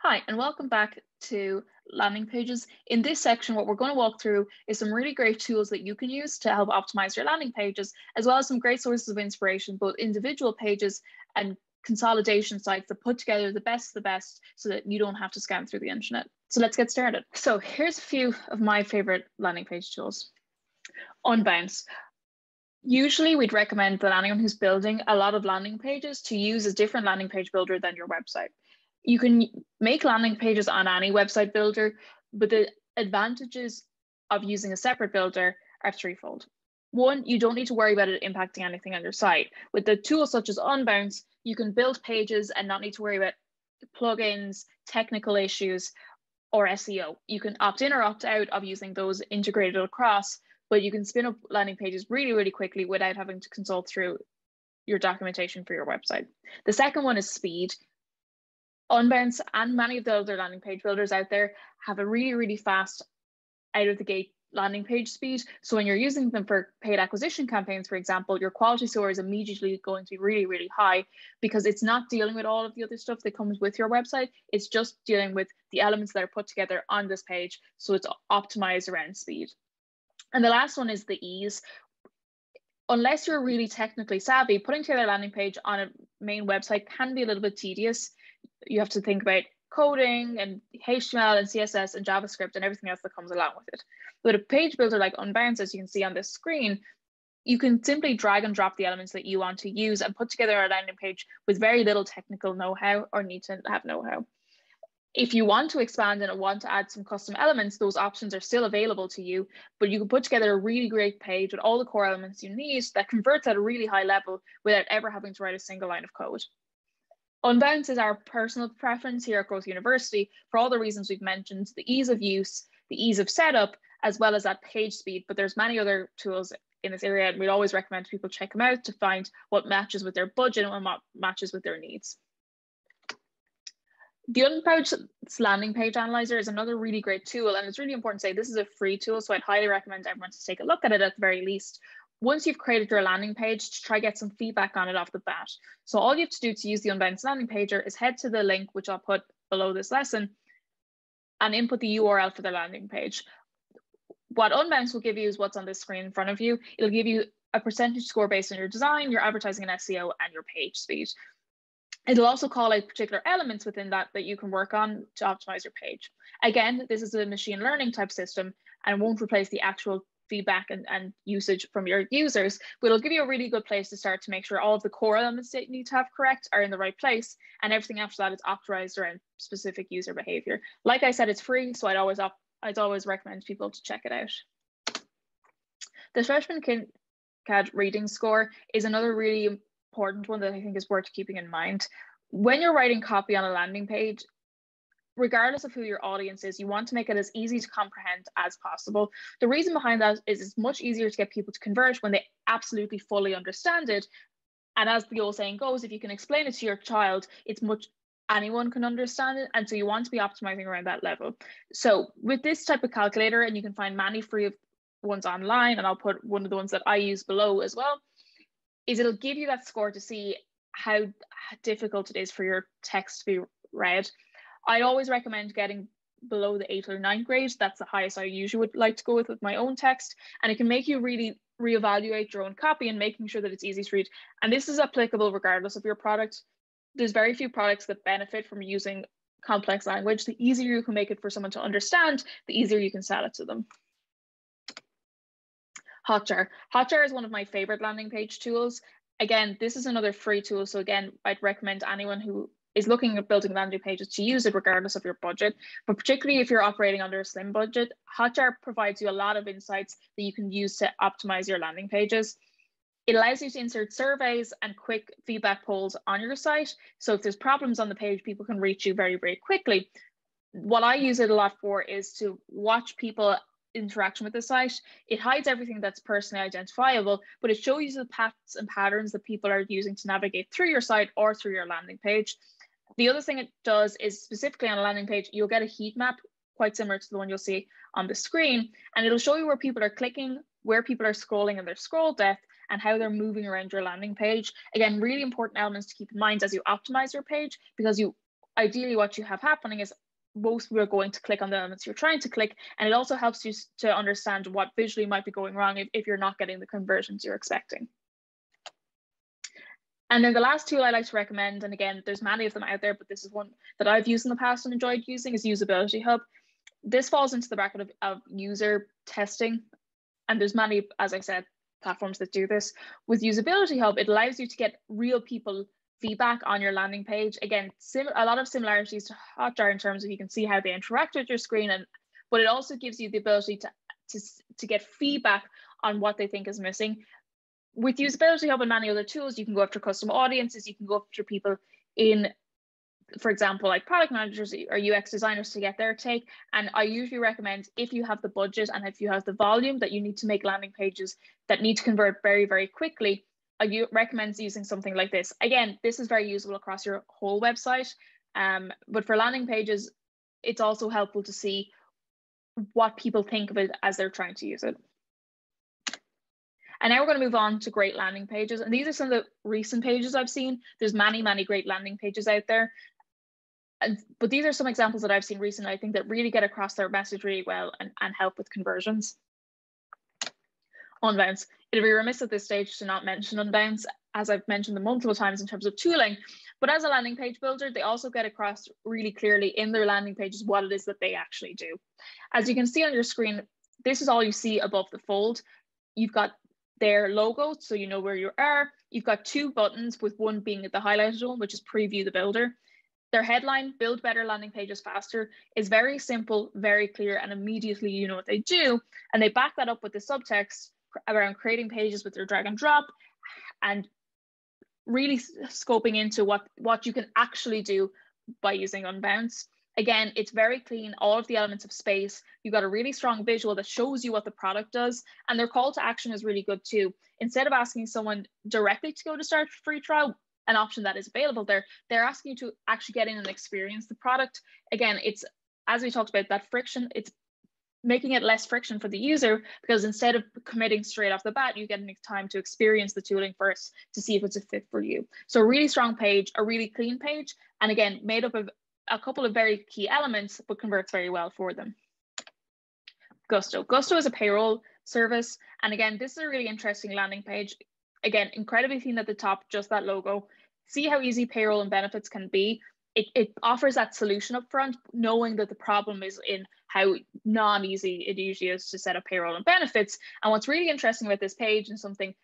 Hi, and welcome back to landing pages. In this section, what we're going to walk through is some really great tools that you can use to help optimize your landing pages, as well as some great sources of inspiration, both individual pages and consolidation sites that put together the best of the best so that you don't have to scan through the internet. So let's get started. So here's a few of my favorite landing page tools. Unbounce. Usually we'd recommend that anyone who's building a lot of landing pages to use a different landing page builder than your website. You can make landing pages on any website builder, but the advantages of using a separate builder are threefold. One, you don't need to worry about it impacting anything on your site. With the tools such as Unbounce, you can build pages and not need to worry about plugins, technical issues, or SEO. You can opt in or opt out of using those integrated across, but you can spin up landing pages really, really quickly without having to consult through your documentation for your website. The second one is speed. Unbounce and many of the other landing page builders out there have a really, really fast out of the gate landing page speed. So when you're using them for paid acquisition campaigns, for example, your quality score is immediately going to be really, really high because it's not dealing with all of the other stuff that comes with your website. It's just dealing with the elements that are put together on this page. So it's optimized around speed. And the last one is the ease. Unless you're really technically savvy, putting together a landing page on a main website can be a little bit tedious. You have to think about coding and HTML and CSS and JavaScript and everything else that comes along with it. With a page builder like Unbounce, as you can see on this screen, you can simply drag and drop the elements that you want to use and put together a landing page with very little technical know-how or need to have know-how. If you want to expand and want to add some custom elements, those options are still available to you, but you can put together a really great page with all the core elements you need that converts at a really high level without ever having to write a single line of code. Unbounce is our personal preference here at Growth University for all the reasons we've mentioned, the ease of use, the ease of setup, as well as that page speed. But there's many other tools in this area, and we'd always recommend people check them out to find what matches with their budget and what matches with their needs. The Unbounce landing page analyzer is another really great tool, and it's really important to say this is a free tool, so I'd highly recommend everyone to take a look at it at the very least. Once you've created your landing page, to try get some feedback on it off the bat. So all you have to do to use the Unbounce landing pager is head to the link, which I'll put below this lesson, and input the URL for the landing page. What Unbounce will give you is what's on this screen in front of you. It'll give you a percentage score based on your design, your advertising and SEO, and your page speed. It'll also call out particular elements within that you can work on to optimize your page. Again, this is a machine learning type system and won't replace the actual feedback and usage from your users, but it'll give you a really good place to start to make sure all of the core elements that you need to have correct are in the right place, and everything after that is optimized around specific user behavior. Like I said, it's free, so I'd always recommend people to check it out. The freshman CAD reading score is another really important one that I think is worth keeping in mind. When you're writing copy on a landing page, regardless of who your audience is, you want to make it as easy to comprehend as possible. The reason behind that is it's much easier to get people to convert when they absolutely fully understand it. And as the old saying goes, if you can explain it to your child, anyone can understand it. And so you want to be optimizing around that level. So with this type of calculator, and you can find many free ones online, and I'll put one of the ones that I use below as well, is it'll give you that score to see how difficult it is for your text to be read. I'd always recommend getting below the 8th or 9th grade. That's the highest I usually would like to go with my own text. And it can make you really reevaluate your own copy and making sure that it's easy to read. And this is applicable regardless of your product. There's very few products that benefit from using complex language. The easier you can make it for someone to understand, the easier you can sell it to them. Hotjar. Hotjar is one of my favorite landing page tools. Again, this is another free tool. So again, I'd recommend anyone who is looking at building landing pages to use it regardless of your budget, but particularly if you're operating under a slim budget, Hotjar provides you a lot of insights that you can use to optimize your landing pages. It allows you to insert surveys and quick feedback polls on your site. So if there's problems on the page, people can reach you very, very quickly. What I use it a lot for is to watch people interaction with the site. It hides everything that's personally identifiable, but it shows you the paths and patterns that people are using to navigate through your site or through your landing page. The other thing it does is specifically on a landing page, you'll get a heat map quite similar to the one you'll see on the screen, and it'll show you where people are clicking, where people are scrolling and their scroll depth, and how they're moving around your landing page. Again, really important elements to keep in mind as you optimize your page, because you ideally what you have happening is most people are going to click on the elements you're trying to click, and it also helps you to understand what visually might be going wrong if you're not getting the conversions you're expecting. And then the last tool I like to recommend, and again, there's many of them out there, but this is one that I've used in the past and enjoyed using, is Usability Hub. This falls into the bracket of user testing, and there's many, as I said, platforms that do this. With Usability Hub, it allows you to get real people feedback on your landing page. Again, a lot of similarities to Hotjar in terms of you can see how they interact with your screen, but it also gives you the ability to get feedback on what they think is missing. With Usability Hub and many other tools, you can go after custom audiences, you can go after people in, for example, like product managers or UX designers to get their take. And I usually recommend, if you have the budget and if you have the volume that you need to make landing pages that need to convert very, very quickly, I recommend using something like this. Again, this is very usable across your whole website, but for landing pages, it's also helpful to see what people think of it as they're trying to use it. And now we're going to move on to great landing pages. And these are some of the recent pages I've seen. There's many, many great landing pages out there. But these are some examples that I've seen recently, I think, that really get across their message really well and help with conversions. Unbounce. It'd be remiss at this stage to not mention Unbounce, as I've mentioned them multiple times in terms of tooling. But as a landing page builder, they also get across really clearly in their landing pages what it is that they actually do. As you can see on your screen, this is all you see above the fold. You've got their logo, so you know where you are. You've got two buttons, with one being the highlighted one, which is Preview the Builder. Their headline, Build Better Landing Pages Faster, is very simple, very clear, and immediately you know what they do. And they back that up with the subtext around creating pages with their drag and drop, and really scoping into what you can actually do by using Unbounce. Again, it's very clean, all of the elements of space. You've got a really strong visual that shows you what the product does, and their call to action is really good too. Instead of asking someone directly to go to start a free trial, an option that is available there, they're asking you to actually get in and experience the product. Again, it's, as we talked about, that friction, it's making it less friction for the user, because instead of committing straight off the bat, you get time to experience the tooling first to see if it's a fit for you. So a really strong page, a really clean page, and again, made up of a couple of very key elements, but converts very well for them. Gusto. Gusto is a payroll service. And again, this is a really interesting landing page. Again, incredibly clean at the top, just that logo. See how easy payroll and benefits can be. It offers that solution up front, knowing that the problem is in how non-easy it usually is to set up payroll and benefits. And what's really interesting about this page, and something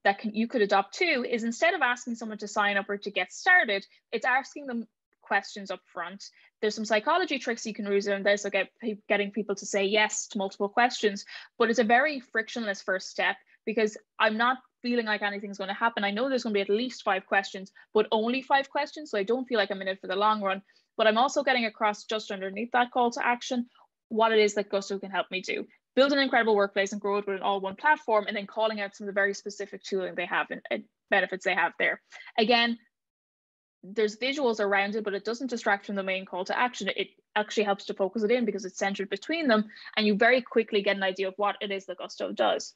that you could adopt too, is instead of asking someone to sign up or to get started, it's asking them questions up front. There's some psychology tricks you can use in this, like getting people to say yes to multiple questions, but it's a very frictionless first step, because I'm not feeling like anything's going to happen. I know there's going to be at least 5 questions, but only 5 questions, so I don't feel like I'm in it for the long run. But I'm also getting across, just underneath that call to action, what it is that Gusto can help me do. Build an incredible workplace and grow it with an all-one platform, and then calling out some of the very specific tooling they have and benefits they have there. Again, there's visuals around it, but it doesn't distract from the main call to action. It actually helps to focus it in because it's centered between them, and you very quickly get an idea of what it is that Gusto does.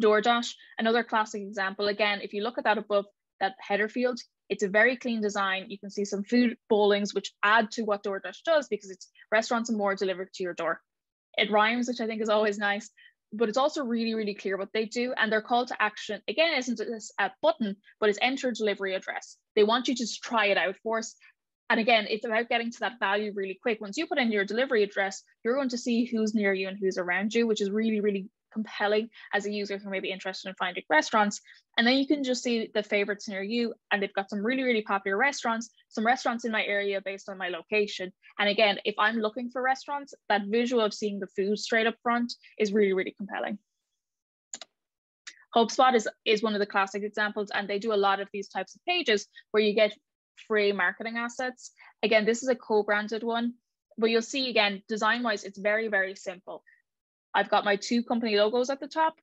DoorDash, another classic example. Again, if you look at that above that header field, it's a very clean design. You can see some food bowlings, which add to what DoorDash does, because it's restaurants and more delivered to your door. It rhymes, which I think is always nice, but it's also really, really clear what they do. And their call to action, again, isn't a button, but it's enter delivery address. They want you to just try it out for us. And again, it's about getting to that value really quick. Once you put in your delivery address, you're going to see who's near you and who's around you, which is really, really compelling as a user who may be interested in finding restaurants. And then you can just see the favorites near you, and they've got some really, really popular restaurants, some restaurants in my area based on my location. And again, if I'm looking for restaurants, that visual of seeing the food straight up front is really, really compelling. HubSpot is one of the classic examples, and they do a lot of these types of pages where you get free marketing assets. Again, this is a co-branded one, but you'll see, again, design-wise, it's very, very simple. I've got my 2 company logos at the top.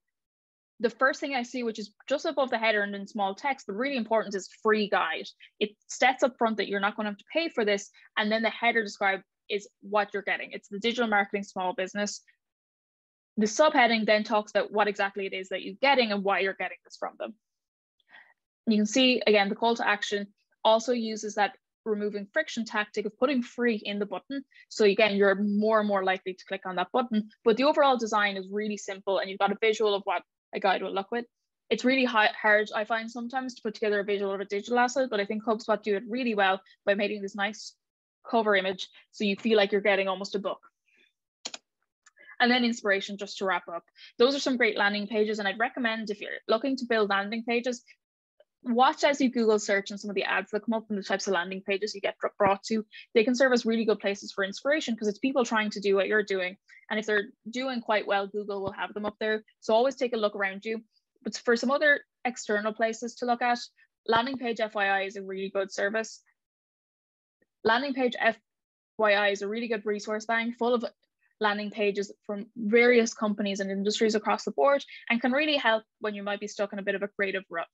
The first thing I see, which is just above the header and in small text, but really important, is free guide. It sets up front that you're not going to have to pay for this. And then the header describe is what you're getting. It's the digital marketing small business. The subheading then talks about what exactly it is that you're getting and why you're getting this from them. You can see, again, the call to action. also uses that removing friction tactic of putting free in the button. So again, you're more and more likely to click on that button, but the overall design is really simple and you've got a visual of what a guide will look with. It's really hard, I find sometimes, to put together a visual of a digital asset, but I think HubSpot do it really well by making this nice cover image so you feel like you're getting almost a book. And then inspiration, just to wrap up. Those are some great landing pages, and I'd recommend, if you're looking to build landing pages, watch as you Google search and some of the ads that come up and the types of landing pages you get brought to. They can serve as really good places for inspiration because it's people trying to do what you're doing. And if they're doing quite well, Google will have them up there. So always take a look around you. But for some other external places to look at, Landing Page FYI is a really good service. Landing Page FYI is a really good resource bank full of landing pages from various companies and industries across the board, and can really help when you might be stuck in a bit of a creative rut.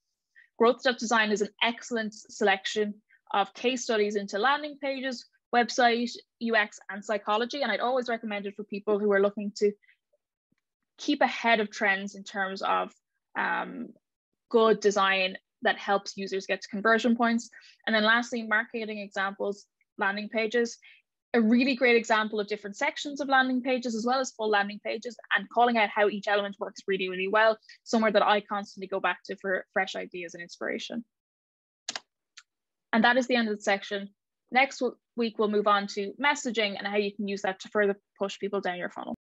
Growth Step Design is an excellent selection of case studies into landing pages, website, UX, and psychology. And I'd always recommend it for people who are looking to keep ahead of trends in terms of good design that helps users get to conversion points. And then lastly, marketing examples, landing pages. A really great example of different sections of landing pages as well as full landing pages, and calling out how each element works really, really well. Somewhere that I constantly go back to for fresh ideas and inspiration. And that is the end of the section. Next week, we'll move on to messaging and how you can use that to further push people down your funnel.